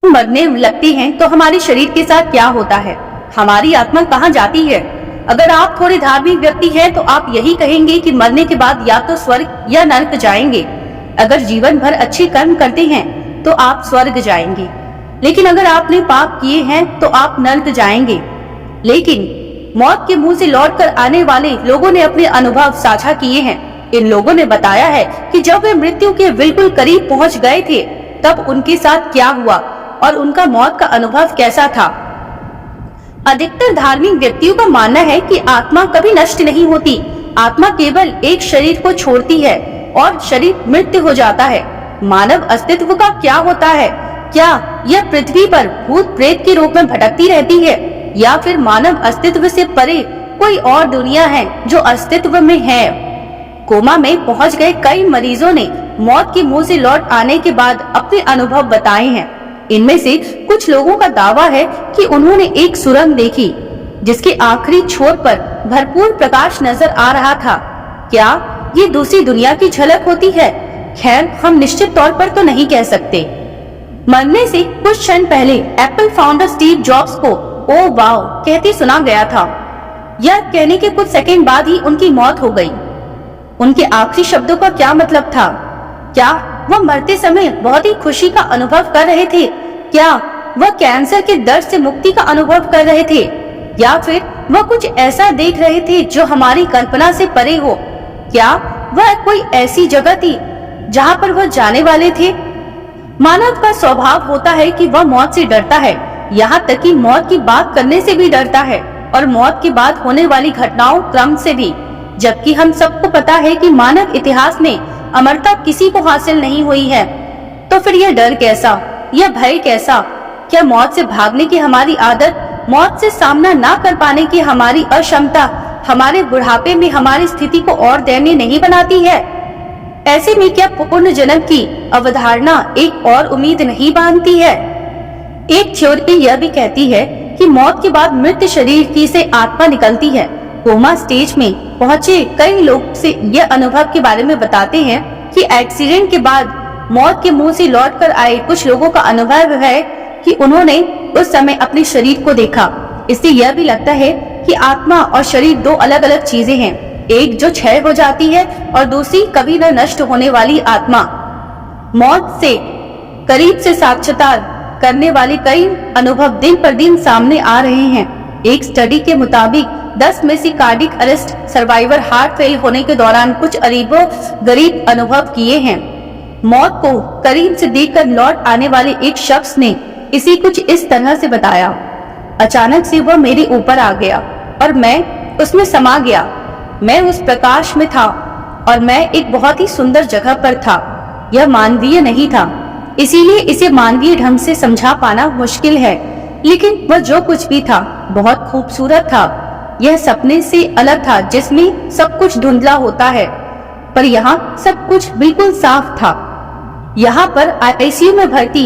मरने लगती हैं तो हमारे शरीर के साथ क्या होता है, हमारी आत्मा कहाँ जाती है। अगर आप थोड़े धार्मिक व्यक्ति हैं तो आप यही कहेंगे कि मरने के बाद या तो स्वर्ग या नरक जाएंगे। अगर जीवन भर अच्छे कर्म करते हैं तो आप स्वर्ग जाएंगे, लेकिन अगर आपने पाप किए हैं तो आप नरक जाएंगे। लेकिन मौत के मुंह से लौटकर आने वाले लोगों ने अपने अनुभव साझा किए हैं। इन लोगों ने बताया है कि जब वे मृत्यु के बिल्कुल करीब पहुंच गए थे तब उनके साथ क्या हुआ और उनका मौत का अनुभव कैसा था। अधिकतर धार्मिक व्यक्तियों का मानना है कि आत्मा कभी नष्ट नहीं होती। आत्मा केवल एक शरीर को छोड़ती है और शरीर मृत्यु हो जाता है। मानव अस्तित्व का क्या होता है? क्या यह पृथ्वी पर भूत प्रेत के रूप में भटकती रहती है या फिर मानव अस्तित्व से परे कोई और दुनिया है जो अस्तित्व में है? कोमा में पहुंच गए कई मरीजों ने मौत के मुंह से लौट आने के बाद अपने अनुभव बताए हैं। इनमें से कुछ लोगों का दावा है कि उन्होंने एक सुरंग देखी जिसके आखिरी छोर पर भरपूर प्रकाश नजर आ रहा था। क्या ये दूसरी दुनिया की झलक होती है? खैर, हम निश्चित तौर पर तो नहीं कह सकते। मरने से कुछ क्षण पहले एप्पल फाउंडर स्टीव जॉब्स को ओ वाओ कहते सुना गया था। यह कहने के कुछ सेकंड बाद ही उनकी मौत हो गई। उनके आखिरी शब्दों का क्या मतलब था? क्या वह मरते समय बहुत ही खुशी का अनुभव कर रहे थे? क्या वह कैंसर के दर्द से मुक्ति का अनुभव कर रहे थे या फिर वह कुछ ऐसा देख रहे थे जो हमारी कल्पना से परे हो? क्या वह कोई ऐसी जगह थी जहाँ पर वह जाने वाले थे? मानव का स्वभाव होता है कि वह मौत से डरता है, यहाँ तक कि मौत की बात करने से भी डरता है और मौत के बाद होने वाली घटनाओं क्रम से भी। जबकि हम सबको पता है कि मानव इतिहास में अमरता किसी को हासिल नहीं हुई है। तो फिर यह डर कैसा, यह भय कैसा? क्या मौत से भागने की हमारी आदत, मौत से सामना ना कर पाने की हमारी अक्षमता हमारे बुढ़ापे में हमारी स्थिति को और दयनीय नहीं बनाती है? ऐसे में क्या पुनर्जन्म की अवधारणा एक और उम्मीद नहीं बांधती है? एक थ्योरी यह भी कहती है कि मौत के बाद मृत शरीर की से आत्मा निकलती है। कोमा स्टेज में पहुंचे कई लोग से यह अनुभव के बारे में बताते हैं कि एक्सीडेंट के बाद मौत के मुंह से लौटकर आए कुछ लोगों का अनुभव है कि उन्होंने उस समय अपने शरीर को देखा। इससे यह भी लगता है कि आत्मा और शरीर दो अलग अलग चीजें हैं, एक जो क्षय हो जाती है और दूसरी कभी न नष्ट होने वाली आत्मा। मौत से करीब से साक्षात्कार करने वाले कई अनुभव दिन पर दिन सामने आ रहे हैं। एक स्टडी के मुताबिक 10 में से cardiac arrest survivor heart fail होने के दौरान कुछ अजीबो गरीब अनुभव किए हैं। मौत को करीब से देखकर लौट आने वाले एक शख्स ने इसी कुछ इस तरह से बताया। अचानक से वह मेरे ऊपर आ गया और मैं उसमें समा गया। मैं उस प्रकाश में था और मैं एक बहुत ही सुंदर जगह पर था। यह मानवीय नहीं था, इसीलिए इसे मानवीय ढंग से समझा पाना मुश्किल है, लेकिन वह जो कुछ भी था बहुत खूबसूरत था। यह सपने से अलग था जिसमें सब कुछ धुंधला होता है, पर यहाँ सब कुछ बिल्कुल साफ था। यहाँ पर आईसीयू में भर्ती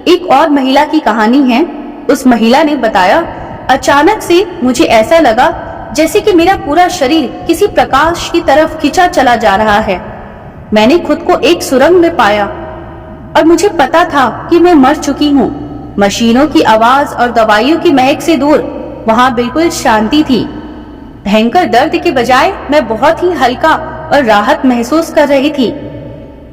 एक और महिला की कहानी है। उस महिला ने बताया, अचानक से मुझे ऐसा लगा जैसे कि मेरा पूरा शरीर किसी प्रकाश की तरफ खिंचा चला जा रहा है। मैंने खुद को एक सुरंग में पाया और मुझे पता था कि मैं मर चुकी हूँ। मशीनों की आवाज और दवाइयों की महक से दूर वहाँ बिल्कुल शांति थी। भयंकर दर्द के बजाय मैं बहुत ही हल्का और राहत महसूस कर रही थी।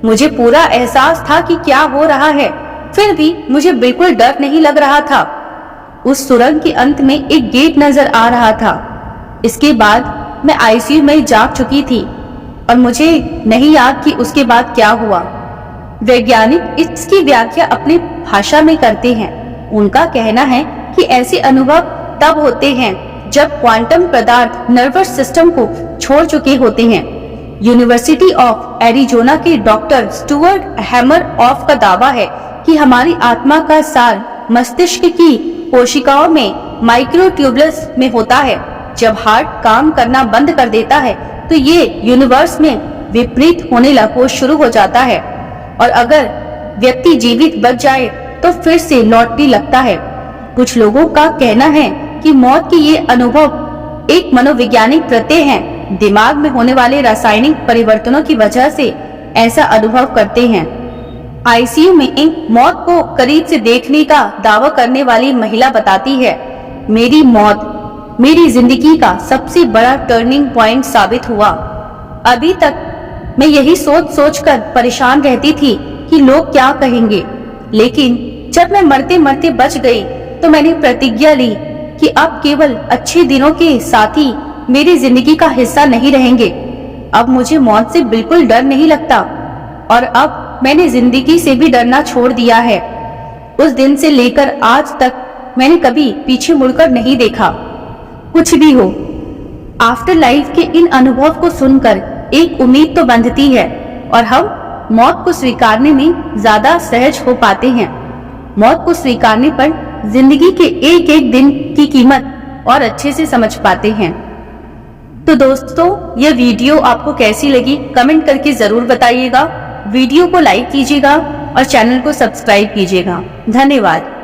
मुझे पूरा एहसास था कि क्या हो रहा है, फिर भी मुझे बिल्कुल डर नहीं लग रहा था। उस सुरंग के अंत में एक गेट नजर आ रहा था। इसके बाद मैं आईसीयू में जाग चुकी थी और मुझे नहीं याद कि उसके बाद क्या हुआ। वैज्ञानिक इसकी व्याख्या अपनी भाषा में करते हैं। उनका कहना है कि ऐसे अनुभव तब होते हैं जब क्वांटम पदार्थ नर्वस सिस्टम को छोड़ चुके होते हैं। यूनिवर्सिटी ऑफ एरिजोना के डॉक्टर स्टुअर्ट हैमर ऑफ का दावा है कि हमारी आत्मा का सार मस्तिष्क की कोशिकाओं में माइक्रोट्यूबुलस में होता है। जब हार्ट काम करना बंद कर देता है तो ये यूनिवर्स में विपरीत होने लगो शुरू हो जाता है और अगर व्यक्ति जीवित बच जाए तो फिर से लौटने लगता है। कुछ लोगों का कहना है कि मौत के ये अनुभव एक मनोवैज्ञानिक प्रत्यय हैं। दिमाग में होने वाले रासायनिक परिवर्तनों की वजह से ऐसा अनुभव करते हैं। आईसीयू में मौत को करीब से देखने का दावा करने वाली महिला बताती है, मेरी मौत मेरी जिंदगी का सबसे बड़ा टर्निंग पॉइंट साबित हुआ। अभी तक मैं यही सोच सोच कर परेशान रहती थी कि लोग क्या कहेंगे, लेकिन जब मैं मरते मरते बच गई तो मैंने प्रतिज्ञा ली कि अब केवल अच्छे दिनों के साथी मेरी जिंदगी का हिस्सा नहीं रहेंगे। अब मुझे मौत से बिल्कुल डर नहीं लगता और अब मैंने जिंदगी से भी डरना छोड़ दिया है। उस दिन से लेकर आज तक मैंने कभी पीछे मुड़कर नहीं देखा। कुछ भी हो, आफ्टर लाइफ के इन अनुभव को सुनकर एक उम्मीद तो बंधती है और हम मौत को स्वीकारने में ज्यादा सहज हो पाते हैं। मौत को स्वीकारने पर जिंदगी के एक एक दिन की कीमत और अच्छे से समझ पाते हैं। तो दोस्तों, यह वीडियो आपको कैसी लगी कमेंट करके जरूर बताइएगा। वीडियो को लाइक कीजिएगा और चैनल को सब्सक्राइब कीजिएगा। धन्यवाद।